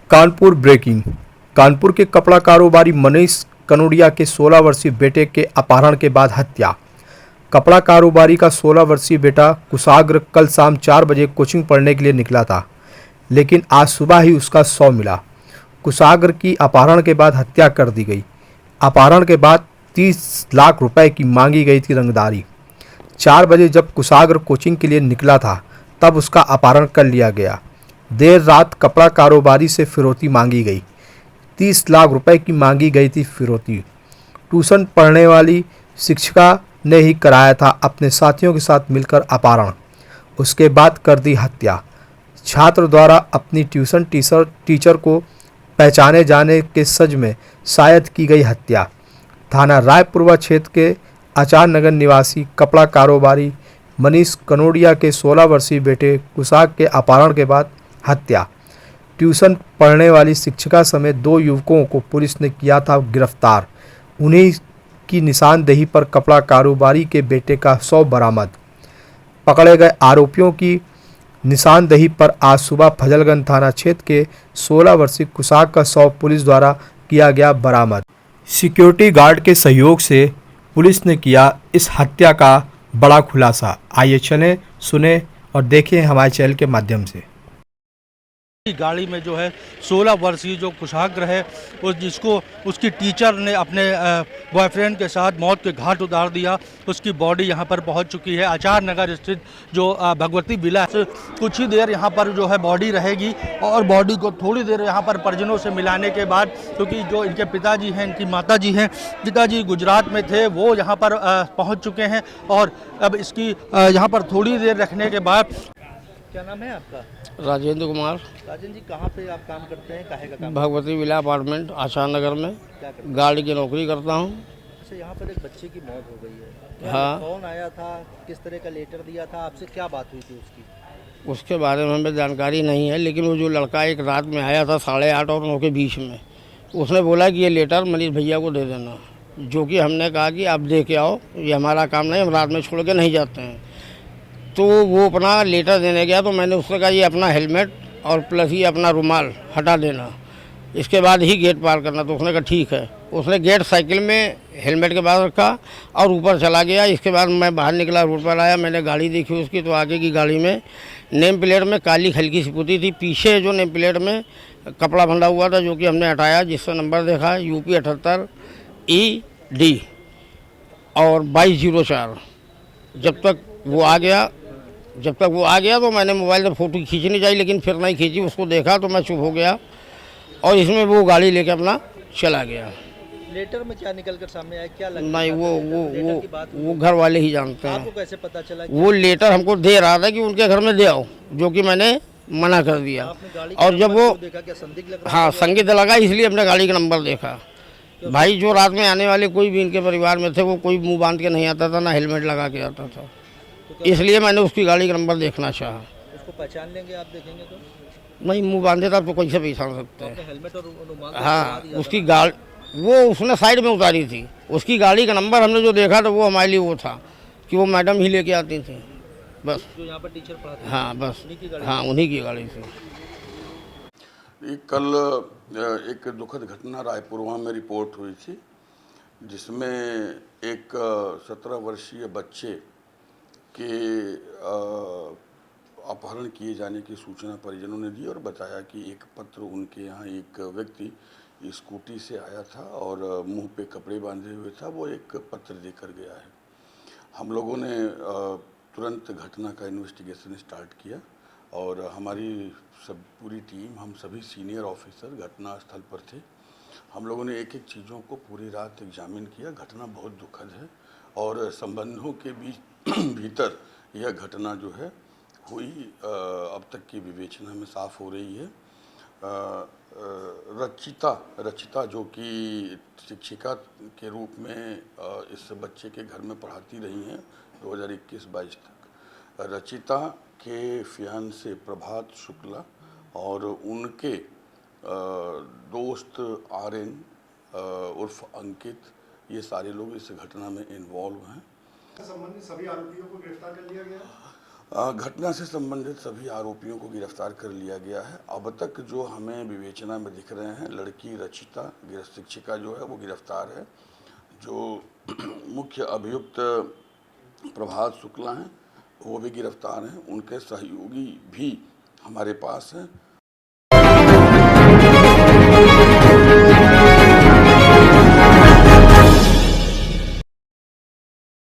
Kanpur breaking. Kanpur के कपड़ा कारोबारी मनीष कनोडिया के 16 वर्षीय बेटे के अपहरण के बाद हत्या। कपड़ा कारोबारी का 16 वर्षीय बेटा कुशाग्र कल शाम 4 बजे कोचिंग पढ़ने के लिए निकला था, लेकिन आज सुबह ही उसका शव मिला। कुशाग्र की अपहरण के बाद हत्या कर दी गई। अपहरण के बाद 30 लाख रुपए की मांगी गई थी रंगदारी। 4 बजे जब कुशाग्र कोचिंग के लिए निकला था, तब उसका अपहरण कर लिया गया। देर रात कपड़ा कारोबारी से फिरौती मांगी गई। 30 लाख रुपए की मांगी गई थी फिरौती। ट्यूशन पढ़ने वाली शिक्षिका ने ही कराया था अपने साथियों के साथ मिलकर अपहरण। उसके बाद कर दी हत्या। छात्र द्वारा अपनी ट्यूशन टीचर को पहचाने जाने के सज में शायद की गई हत्या। थाना रायपुरवा क्षेत्र के आचार नगर निवासी कपड़ा कारोबारी मनीष कनोडिया के 16 वर्षीय बेटे कुशाग के अपहरण के बाद हत्या। ट्यूशन पढ़ने वाली शिक्षिका समेत 2 युवकों को पुलिस ने किया था गिरफ्तार। उन्हीं की निशानदेही पर कपड़ा कारोबारी के बेटे का शव बरामद। पकड़े गए आरोपियों की निशानदेही पर आज सुबह फजलगंज थाना क्षेत्र के 16 वर्षीय कुशाग का शव पुलिस द्वारा किया गया बरामद। सिक्योरिटी गार्ड के सहयोग से पुलिस ने किया इस हत्या का बड़ा खुलासा। आइए चलें, सुने और देखें हमारे चैनल के माध्यम से। गाड़ी में जो है 16 वर्षीय जो कुशाग्र है जिसको उसकी टीचर ने अपने बॉयफ्रेंड के साथ मौत के घाट उतार दिया, उसकी बॉडी यहां पर पहुंच चुकी है। आचार नगर स्थित जो भगवती विला से कुछ ही देर यहां पर जो है बॉडी रहेगी और बॉडी को थोड़ी देर यहां पर परिजनों से मिलाने के बाद, क्योंकि जो इनके पिताजी हैं, इनकी माताजी हैं, पिताजी गुजरात में थे, वो यहाँ पर पहुँच चुके हैं और अब इसकी यहाँ पर थोड़ी देर रखने के बाद। क्या नाम है आपका? राजेंद्र कुमार। राजन जी, कहाँ पे आप काम करते हैं? काहे का काम? भगवती विला अपार्टमेंट आचार नगर में क्या करते हैं? गाड़ी की नौकरी करता हूँ। अच्छा, यहाँ पर एक बच्चे की मौत हो गई है। हाँ। कौन आया था, किस तरह का लेटर दिया था, आपसे क्या बात हुई थी उसकी? उसके बारे में हमें जानकारी नहीं है, लेकिन वो जो लड़का एक रात में आया था 8:30 और 9 के बीच में, उसने बोला कि ये लेटर मनीष भैया को दे देना, जो कि हमने कहा कि आप दे के आओ, ये हमारा काम नहीं, हम रात में छोड़ के नहीं जाते हैं। तो वो अपना लेटर देने गया तो मैंने उससे कहा ये अपना हेलमेट और प्लस ये अपना रुमाल हटा देना, इसके बाद ही गेट पार करना। तो उसने कहा ठीक है। उसने गेट साइकिल में हेलमेट के बाद रखा और ऊपर चला गया। इसके बाद मैं बाहर निकला, रोड पर आया, मैंने गाड़ी देखी उसकी, तो आगे की गाड़ी में नेम प्लेट में काली हल्की सी पुती थी। पीछे जो नेम प्लेट में कपड़ा बंधा हुआ था, जो कि हमने हटाया, जिसका नंबर देखा UP 78 ED और 2204। जब तक वो आ गया तो मैंने मोबाइल से फ़ोटो खींचनी चाहिए, लेकिन फिर नहीं खींची। उसको देखा तो मैं चुप हो गया और इसमें वो गाड़ी लेके अपना चला गया। लेटर में क्या निकल कर सामने आया, क्या लगा? नहीं, वो घर वाले ही जानते हैं। आपको कैसे पता चला? वो लेटर हमको दे रहा था कि उनके घर में दे आओ, जो कि मैंने मना कर दिया। और जब वो देखा, क्या संदिग्ध लग रहा? हाँ, संदिग्ध लगा, इसलिए हमने गाड़ी का नंबर देखा। भाई, जो रात में आने वाले कोई भी इनके परिवार में थे, वो कोई मुँह बांध के नहीं आता था, ना हेलमेट लगा के आता था, इसलिए मैंने उसकी गाड़ी का नंबर देखना चाहा। उसको पहचान लेंगे आप देखेंगे तो? नहीं, मुंह बांधे था तो कैसे पहचान सकते हैं? हेलमेट और रुमाल? हाँ, उसकी गाड़ी वो उसने साइड में उतारी थी। उसकी गाड़ी का नंबर हमने जो देखा था वो हमारे लिए वो था कि वो मैडम ही लेके आती थी, बस। जो यहाँ पर टीचर पढ़ाते? हाँ, बस। हाँ, उन्हीं की गाड़ी थी। कल एक दुखद घटना रायपुरवा में रिपोर्ट हुई थी, जिसमें एक 17 वर्षीय बच्चे के अपहरण किए जाने की सूचना परिजनों ने दी और बताया कि एक पत्र उनके यहाँ एक व्यक्ति स्कूटी से आया था और मुंह पे कपड़े बांधे हुए था, वो एक पत्र देकर गया है। हम लोगों ने तुरंत घटना का इन्वेस्टिगेशन स्टार्ट किया और हमारी पूरी टीम, हम सभी सीनियर ऑफिसर घटना स्थल पर थे। हम लोगों ने एक एक चीज़ों को पूरी रात एग्जामिन किया। घटना बहुत दुखद है और संबंधों के भीतर यह घटना जो है हुई, अब तक की विवेचना में साफ हो रही है। रचिता जो कि शिक्षिका के रूप में इस बच्चे के घर में पढ़ाती रही हैं 2021-22 तक। रचिता के फियांसे प्रभात शुक्ला और उनके दोस्त RN उर्फ अंकित, ये सारे लोग इस घटना में इन्वॉल्व हैं। संबंधित सभी आरोपियों को गिरफ्तार कर लिया गया? घटना से संबंधित सभी आरोपियों को गिरफ्तार कर लिया गया है। अब तक जो हमें विवेचना में दिख रहे हैं, लड़की रचिता गृह शिक्षिका जो है वो गिरफ्तार है। जो मुख्य अभियुक्त प्रभात शुक्ला हैं वो भी गिरफ्तार हैं। उनके सहयोगी भी हमारे पास हैं।